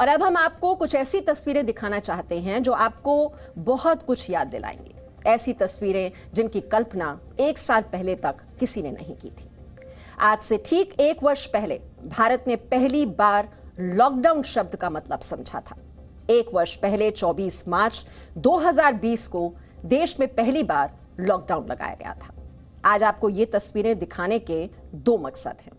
और अब हम आपको कुछ ऐसी तस्वीरें दिखाना चाहते हैं जो आपको बहुत कुछ याद दिलाएंगी। ऐसी तस्वीरें जिनकी कल्पना 1 साल पहले तक किसी ने नहीं की थी। आज से ठीक 1 वर्ष पहले भारत ने पहली बार लॉकडाउन शब्द का मतलब समझा था। 1 वर्ष पहले 24 मार्च 2020 को देश में पहली बार लॉकडाउन लगाया गया था। आज आपको ये तस्वीरें दिखाने के 2 मकसद हैं।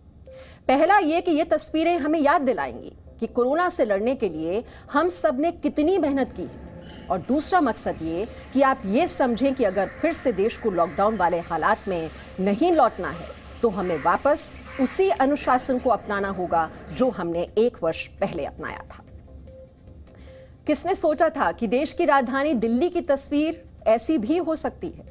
पहला ये कि ये तस्वीरें हमें याद दिलाएंगी कि कोरोना से लड़ने के लिए हम सब ने कितनी मेहनत की है, और दूसरा मकसद ये कि आप ये समझें कि अगर फिर से देश को लॉकडाउन वाले हालात में नहीं लौटना है तो हमें वापस उसी अनुशासन को अपनाना होगा जो हमने 1 वर्ष पहले अपनाया था। किसने सोचा था कि देश की राजधानी दिल्ली की तस्वीर ऐसी भी हो सकती है।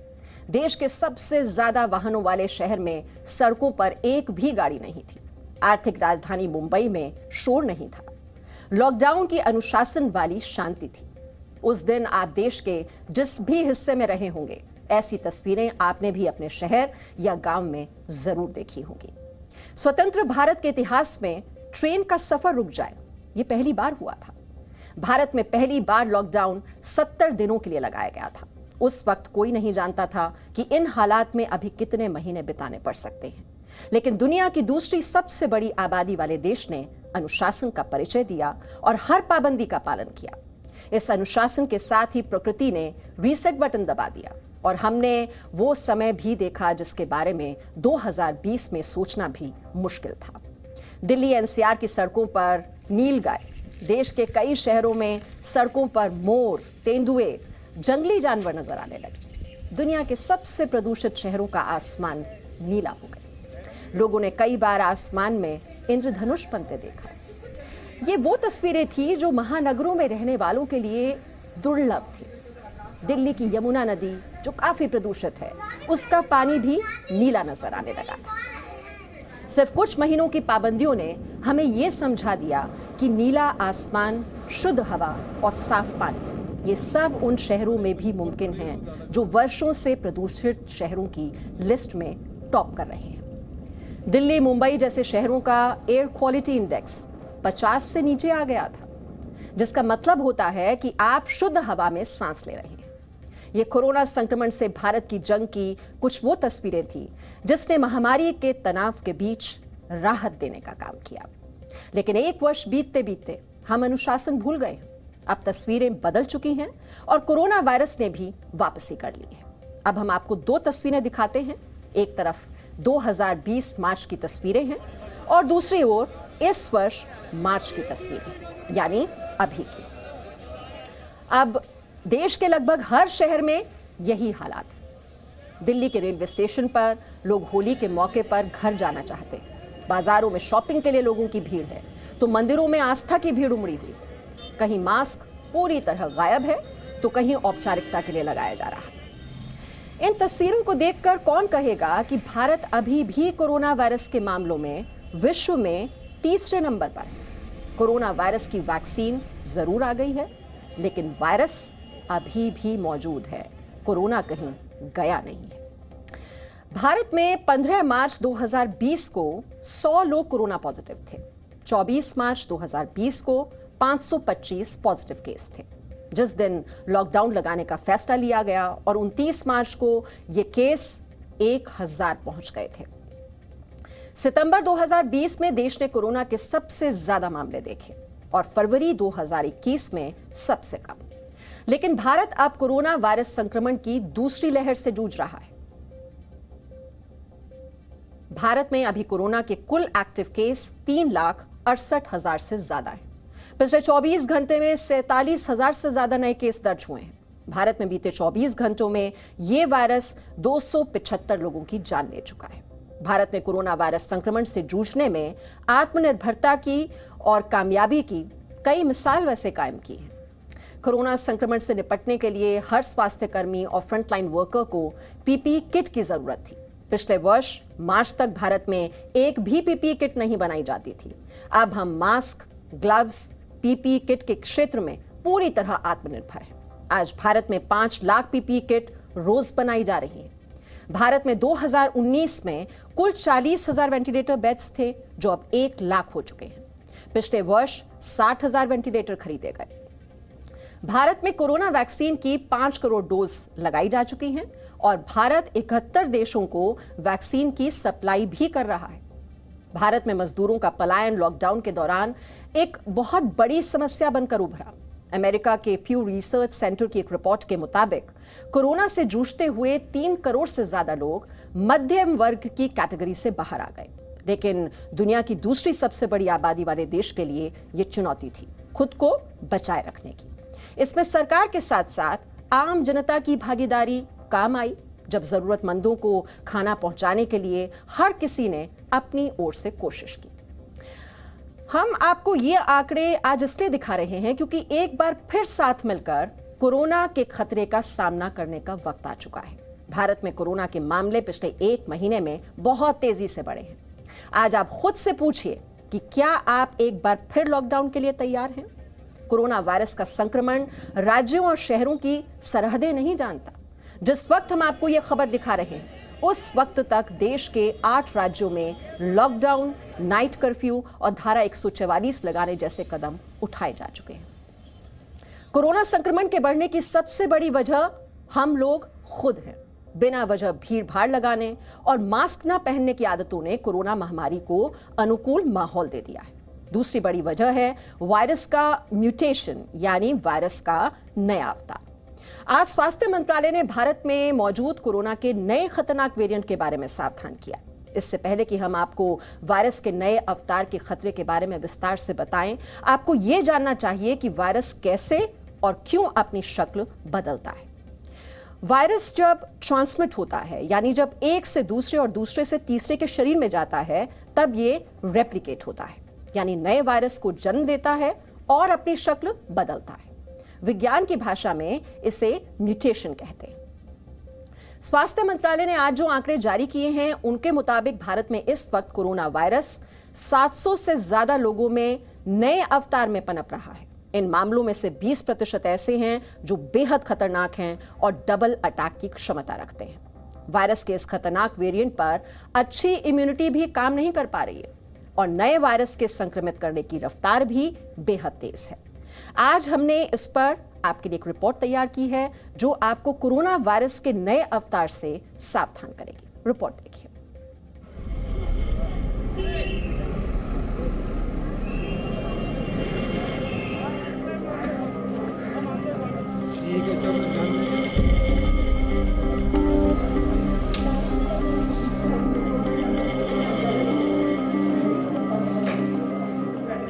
देश के सबसे ज्यादा वाहनों वाले शहर में सड़कों पर एक भी गाड़ी नहीं थी। आर्थिक राजधानी मुंबई में शोर नहीं था। लॉकडाउन की अनुशासन वाली शांति थी। उस दिन आप देश के जिस भी हिस्से में रहे होंगे, ऐसी तस्वीरें आपने भी अपने शहर या गांव में जरूर देखी होंगी। स्वतंत्र भारत के इतिहास में ट्रेन का सफर रुक जाए, ये पहली बार हुआ था। भारत में पहली बार लॉकडाउन 70 दिनों के लिए लगाया गया था। उस वक्त कोई नहीं जानता था कि इन हालात में अभी कितने महीने बिताने पड़ सकते हैं, लेकिन दुनिया की दूसरी सबसे बड़ी आबादी वाले देश ने अनुशासन का परिचय दिया और हर पाबंदी का पालन किया। इस अनुशासन के साथ ही प्रकृति ने रीसेट बटन दबा दिया और हमने वो समय भी देखा जिसके बारे में 2020 में सोचना भी मुश्किल था। दिल्ली एनसीआर की सड़कों पर नीलगाय, देश के कई शहरों में सड़कों पर मोर, तेंदुए, जंगली जानवर नजर आने लगे। दुनिया के सबसे प्रदूषित शहरों का आसमान नीला हो गया। लोगों ने कई बार आसमान में इंद्रधनुष बनते देखा। ये वो तस्वीरें थी जो महानगरों में रहने वालों के लिए दुर्लभ थी। दिल्ली की यमुना नदी जो काफी प्रदूषित है, उसका पानी भी नीला नजर आने लगा था। सिर्फ कुछ महीनों की पाबंदियों ने हमें यह समझा दिया कि नीला आसमान, शुद्ध हवा और साफ पानी, ये सब उन शहरों में भी मुमकिन है जो वर्षों से प्रदूषित शहरों की लिस्ट में टॉप कर रहे हैं। दिल्ली, मुंबई जैसे शहरों का एयर क्वालिटी इंडेक्स 50 से नीचे आ गया था, जिसका मतलब होता है कि आप शुद्ध हवा में सांस ले रहे हैं। ये कोरोना संक्रमण से भारत की जंग की कुछ वो तस्वीरें थी जिसने महामारी के तनाव के बीच राहत देने का काम किया। लेकिन 1 वर्ष बीतते बीतते हम अनुशासन भूल गए। अब तस्वीरें बदल चुकी हैं और कोरोना वायरस ने भी वापसी कर ली है। अब हम आपको 2 तस्वीरें दिखाते हैं। एक तरफ 2020 मार्च की तस्वीरें हैं और दूसरी ओर इस वर्ष मार्च की तस्वीरें, यानी अभी की। अब देश के लगभग हर शहर में यही हालात है। दिल्ली के रेलवे स्टेशन पर लोग होली के मौके पर घर जाना चाहते हैं। बाजारों में शॉपिंग के लिए लोगों की भीड़ है, तो मंदिरों में आस्था की भीड़ उमड़ी हुई है। कहीं मास्क पूरी तरह गायब है, तो कहीं औपचारिकता के लिए लगाया जा रहा है। इन तस्वीरों को देखकर कौन कहेगा कि भारत अभी भी कोरोना वायरस के मामलों में विश्व में 3रे नंबर पर है। कोरोना वायरस की वैक्सीन जरूर आ गई है, लेकिन वायरस अभी भी मौजूद है। कोरोना कहीं गया नहीं है। भारत में 15 मार्च 2020 को 100 लोग कोरोना पॉजिटिव थे। 24 मार्च 2020 को 525 पॉजिटिव केस थे। जिस दिन लॉकडाउन लगाने का फैसला लिया गया और 29 मार्च को ये केस 1000 पहुंच गए थे। सितंबर 2020 में देश ने कोरोना के सबसे ज्यादा मामले देखे और फरवरी 2021 में सबसे कम। लेकिन भारत अब कोरोना वायरस संक्रमण की दूसरी लहर से जूझ रहा है। भारत में अभी कोरोना के कुल एक्टिव केस 3,68,000 से ज्यादा है। पिछले 24 घंटे में 47,000 से ज्यादा नए केस दर्ज हुए हैं। भारत में बीते 24 घंटों में यह वायरस 275 लोगों की जान ले चुका है। भारत ने कोरोना वायरस संक्रमण से जूझने में आत्मनिर्भरता की और कामयाबी की कई मिसाल वैसे कायम की है। कोरोना संक्रमण से निपटने के लिए हर स्वास्थ्यकर्मी और फ्रंटलाइन वर्कर को पीपीई किट की जरूरत थी। पिछले वर्ष मार्च तक भारत में एक भी पीपीई किट नहीं बनाई जाती थी। अब हम मास्क, ग्लव्स, पीपीई किट के क्षेत्र में पूरी तरह आत्मनिर्भर हैं। आज भारत में 5 लाख पीपीई किट रोज बनाई जा रही है। भारत में 2019 में कुल 40,000 वेंटिलेटर बेड्स थे, जो अब 1 लाख हो चुके हैं। पिछले वर्ष 60,000 वेंटिलेटर खरीदे गए। भारत में कोरोना वैक्सीन की 5 करोड़ डोज लगाई जा चुकी हैं और भारत 71 देशों को वैक्सीन की सप्लाई भी कर रहा है। भारत में मजदूरों का पलायन लॉकडाउन के दौरान एक बहुत बड़ी समस्या बनकर उभरा। अमेरिका के प्यू रिसर्च सेंटर की एक रिपोर्ट के मुताबिक कोरोना से जूझते हुए 3 करोड़ से ज्यादा लोग मध्यम वर्ग की कैटेगरी से बाहर आ गए। लेकिन दुनिया की दूसरी सबसे बड़ी आबादी वाले देश के लिए यह चुनौती थी खुद को बचाए रखने की। इसमें सरकार के साथ साथ आम जनता की भागीदारी काम आई। जब जरूरतमंदों को खाना पहुंचाने के लिए हर किसी ने अपनी ओर से कोशिश की। हम आपको ये आंकड़े आज इसलिए दिखा रहे हैं क्योंकि एक बार फिर साथ मिलकर कोरोना के खतरे का सामना करने का वक्त आ चुका है। भारत में कोरोना के मामले पिछले 1 महीने में बहुत तेजी से बढ़े हैं। आज आप खुद से पूछिए कि क्या आप एक बार फिर लॉकडाउन के लिए तैयार हैं? कोरोना वायरस का संक्रमण राज्यों और शहरों की सरहदें नहीं जानता। जिस वक्त हम आपको यह खबर दिखा रहे हैं उस वक्त तक देश के 8 राज्यों में लॉकडाउन, नाइट कर्फ्यू और धारा 144 लगाने जैसे कदम उठाए जा चुके हैं। कोरोना संक्रमण के बढ़ने की सबसे बड़ी वजह हम लोग खुद हैं। बिना वजह भीड़ भाड़ लगाने और मास्क न पहनने की आदतों ने कोरोना महामारी को अनुकूल माहौल दे दिया है। दूसरी बड़ी वजह है वायरस का म्यूटेशन, यानी वायरस का नया अवतार। आज स्वास्थ्य मंत्रालय ने भारत में मौजूद कोरोना के नए खतरनाक वेरिएंट के बारे में सावधान किया। इससे पहले कि हम आपको वायरस के नए अवतार के खतरे के बारे में विस्तार से बताएं, आपको यह जानना चाहिए कि वायरस कैसे और क्यों अपनी शक्ल बदलता है। वायरस जब ट्रांसमिट होता है, यानी जब एक से दूसरे और दूसरे से तीसरे के शरीर में जाता है, तब ये रेप्लिकेट होता है, यानी नए वायरस को जन्म देता है और अपनी शक्ल बदलता है। विज्ञान की भाषा में इसे म्यूटेशन कहते हैं। स्वास्थ्य मंत्रालय ने आज जो आंकड़े जारी किए हैं उनके मुताबिक भारत में इस वक्त कोरोना वायरस 700 से ज्यादा लोगों में नए अवतार में पनप रहा है। इन मामलों में से 20% ऐसे हैं जो बेहद खतरनाक हैं और डबल अटैक की क्षमता रखते हैं। वायरस के इस खतरनाक वेरिएंट पर अच्छी इम्यूनिटी भी काम नहीं कर पा रही है और नए वायरस के संक्रमित करने की रफ्तार भी बेहद तेज है। आज हमने इस पर आपके लिए एक रिपोर्ट तैयार की है जो आपको कोरोना वायरस के नए अवतार से सावधान करेगी। रिपोर्ट देखिए।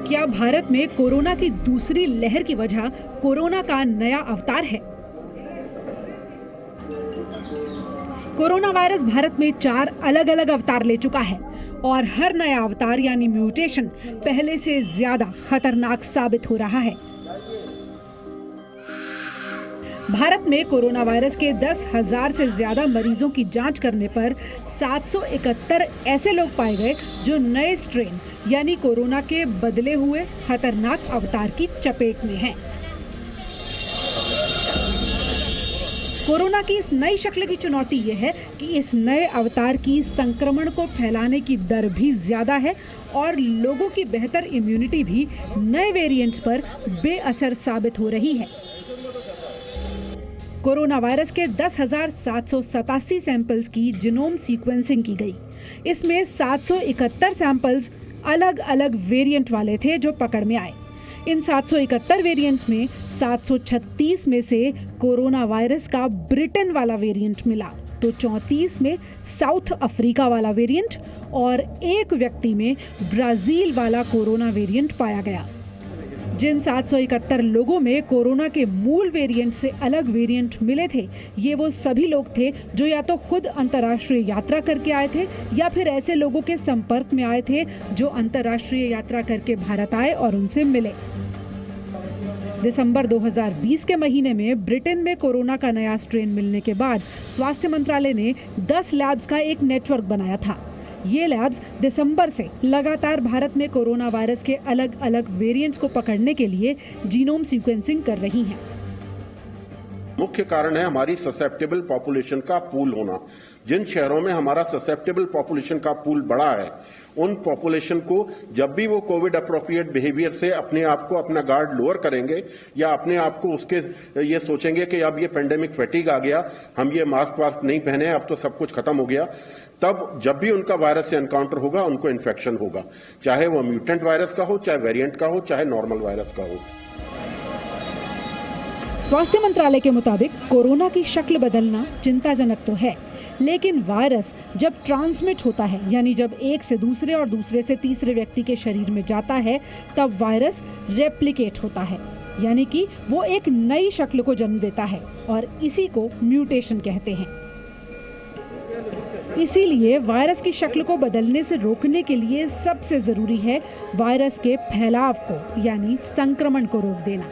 क्या भारत में कोरोना की दूसरी लहर की वजह कोरोना का नया अवतार है? कोरोना वायरस भारत में 4 अलग अलग अवतार ले चुका है और हर नया अवतार यानी म्यूटेशन पहले से ज्यादा खतरनाक साबित हो रहा है। भारत में कोरोना वायरस के 10,000 से ज्यादा मरीजों की जांच करने पर 771 ऐसे लोग पाए गए जो नए स्ट्रेन यानी कोरोना के बदले हुए खतरनाक अवतार की चपेट में हैं। कोरोना की इस नई शक्ल की चुनौती यह है कि इस नए अवतार की संक्रमण को फैलाने की दर भी ज्यादा है और लोगों की बेहतर इम्यूनिटी भी नए वेरिएंट्स पर बेअसर साबित हो रही है। कोरोना वायरस के 10,787 सैंपल्स की जीनोम सीक्वेंसिंग की गई। इसमें 771 सैंपल्स अलग अलग वेरिएंट वाले थे जो पकड़ में आए। इन 771 वेरिएंट्स में 736 में से कोरोना वायरस का ब्रिटेन वाला वेरिएंट मिला, तो 34 में साउथ अफ्रीका वाला वेरिएंट और एक व्यक्ति में ब्राजील वाला कोरोना वेरिएंट पाया गया। जिन 771 लोगों में कोरोना के मूल वेरिएंट से अलग वेरिएंट मिले थे, ये वो सभी लोग थे जो या तो खुद अंतर्राष्ट्रीय यात्रा करके आए थे या फिर ऐसे लोगों के संपर्क में आए थे जो अंतर्राष्ट्रीय यात्रा करके भारत आए और उनसे मिले। दिसंबर 2020 के महीने में ब्रिटेन में कोरोना का नया स्ट्रेन मिलने के बाद स्वास्थ्य मंत्रालय ने 10 लैब्स का एक नेटवर्क बनाया था। ये लैब्स दिसंबर से लगातार भारत में कोरोना वायरस के अलग अलग वेरिएंट्स को पकड़ने के लिए जीनोम सीक्वेंसिंग कर रही हैं। मुख्य कारण है हमारी ससेप्टेबल पॉपुलेशन का पूल होना। जिन शहरों में हमारा ससेप्टेबल पॉपुलेशन का पूल बड़ा है, उन पॉपुलेशन को जब भी वो कोविड अप्रोप्रिएट बिहेवियर से अपने आप को अपना गार्ड लोअर करेंगे या अपने आप को उसके ये सोचेंगे कि अब ये पेंडेमिक फैटिग आ गया, हम ये मास्क वास्क नहीं पहने, अब तो सब कुछ खत्म हो गया, तब जब भी उनका वायरस से एनकाउंटर होगा उनको इन्फेक्शन होगा, चाहे वो म्यूटेंट वायरस का हो, चाहे वेरिएंट का हो, चाहे नॉर्मल वायरस का हो। स्वास्थ्य मंत्रालय के मुताबिक कोरोना की शक्ल बदलना चिंताजनक तो है, लेकिन वायरस जब ट्रांसमिट होता है, यानी जब एक से दूसरे और दूसरे से तीसरे व्यक्ति के शरीर में जाता है, तब वायरस रेप्लिकेट होता है, यानी कि वो एक नई शक्ल को जन्म देता है और इसी को म्यूटेशन कहते हैं। इसीलिए वायरस की शक्ल को बदलने से रोकने के लिए सबसे जरूरी है वायरस के फैलाव को, यानी संक्रमण को रोक देना।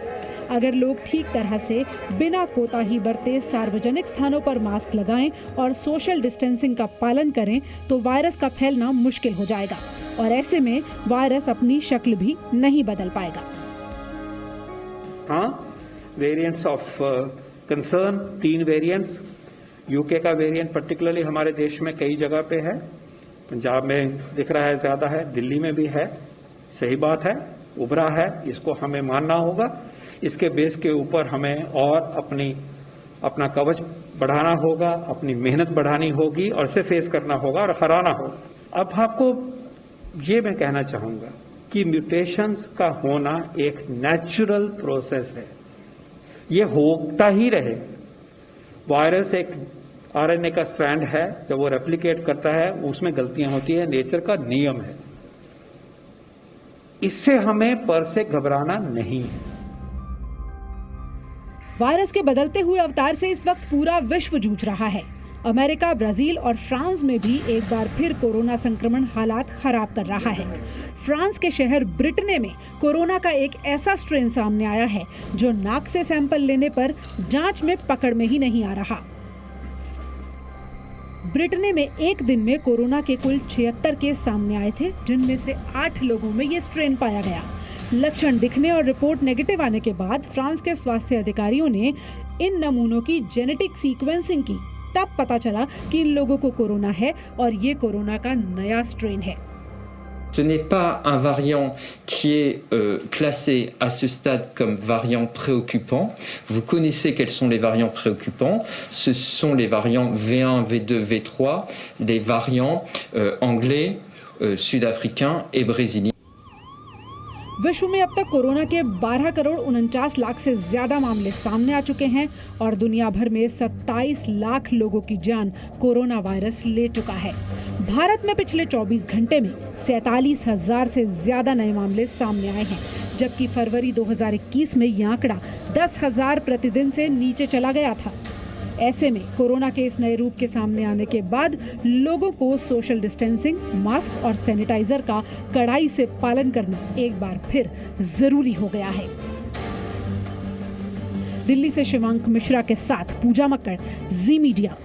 अगर लोग ठीक तरह से बिना कोताही बरते सार्वजनिक स्थानों पर मास्क लगाएं और सोशल डिस्टेंसिंग का पालन करें तो वायरस का फैलना मुश्किल हो जाएगा और ऐसे में वायरस अपनी शक्ल भी नहीं बदल पाएगा। हाँ, variants of concern 3 variants, UK का वेरिएंट पर्टिकुलरली हमारे देश में कई जगह पे है, पंजाब में दिख रहा है ज्यादा है, दिल्ली में भी है, सही बात है, उभरा है, इसको हमें मानना होगा। इसके बेस के ऊपर हमें और अपना कवच बढ़ाना होगा, अपनी मेहनत बढ़ानी होगी और इसे फेस करना होगा और हराना होगा। अब आपको ये मैं कहना चाहूंगा कि म्यूटेशंस का होना एक नेचुरल प्रोसेस है, ये होता ही रहे। वायरस एक आरएनए का स्ट्रैंड है, जब वो रेप्लिकेट करता है उसमें गलतियां होती है, नेचर का नियम है, इससे हमें पर से घबराना नहीं है। वायरस के बदलते हुए अवतार से इस वक्त पूरा विश्व जूझ रहा है। अमेरिका, ब्राजील और फ्रांस में भी एक बार फिर कोरोना संक्रमण हालात खराब कर रहा है। फ्रांस के शहर ब्रिटने में कोरोना का एक ऐसा स्ट्रेन सामने आया है जो नाक से सैंपल लेने पर जांच में पकड़ में ही नहीं आ रहा। ब्रिटने में एक दिन में कोरोना के कुल 76 केस सामने आए थे, जिनमें से 8 लोगों में ये स्ट्रेन पाया गया। लक्षण दिखने और रिपोर्ट नेगेटिव आने के बाद फ्रांस के स्वास्थ्य अधिकारियों ने इन नमूनों की जेनेटिक सीक्वेंसिंग की। तब पता चला कि इन लोगों को कोरोना है और ये कोरोना का नया स्ट्रेन है। Ce n'est pas un variant qui est classé à ce stade comme variant préoccupant. Vous connaissez quels sont les variants préoccupants. Ce sont les variants V1, V2, V3, les variants anglais, sud-africains et brésiliens. विश्व में अब तक corona के 12 करोड़ 49 लाख से ज्यादा मामले सामने आ चुके हैं और दुनिया भर में 27 लाख लोगों की जान कोरोना वायरस ले चुका है। भारत में पिछले 24 घंटे में 47,000 से ज्यादा नए मामले सामने आए हैं, जबकि फरवरी 2021 में यह आंकड़ा 10,000 प्रतिदिन से नीचे चला गया था। ऐसे में कोरोना के इस नए रूप के सामने आने के बाद लोगों को सोशल डिस्टेंसिंग, मास्क और सैनिटाइजर का कड़ाई से पालन करना एक बार फिर जरूरी हो गया है। दिल्ली से शिवांक मिश्रा के साथ पूजा मक्कड़, जी मीडिया।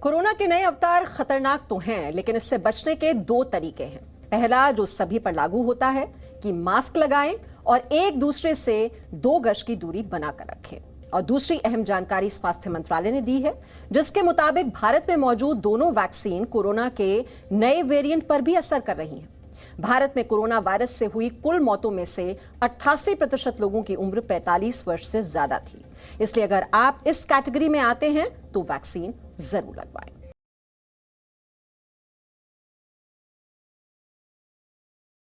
कोरोना के नए अवतार खतरनाक तो हैं, लेकिन इससे बचने के 2 तरीके हैं। पहला, जो सभी पर लागू होता है, कि मास्क लगाएं और एक दूसरे से 2 गज की दूरी बनाकर रखें। और दूसरी अहम जानकारी स्वास्थ्य मंत्रालय ने दी है, जिसके मुताबिक भारत में मौजूद दोनों वैक्सीन कोरोना के नए वेरिएंट पर भी असर कर रही हैं। भारत में कोरोना वायरस से हुई कुल मौतों में से 88% लोगों की उम्र 45 वर्ष से ज्यादा थी। इसलिए अगर आप इस कैटेगरी में आते हैं तो वैक्सीन जरूर लगवाएं।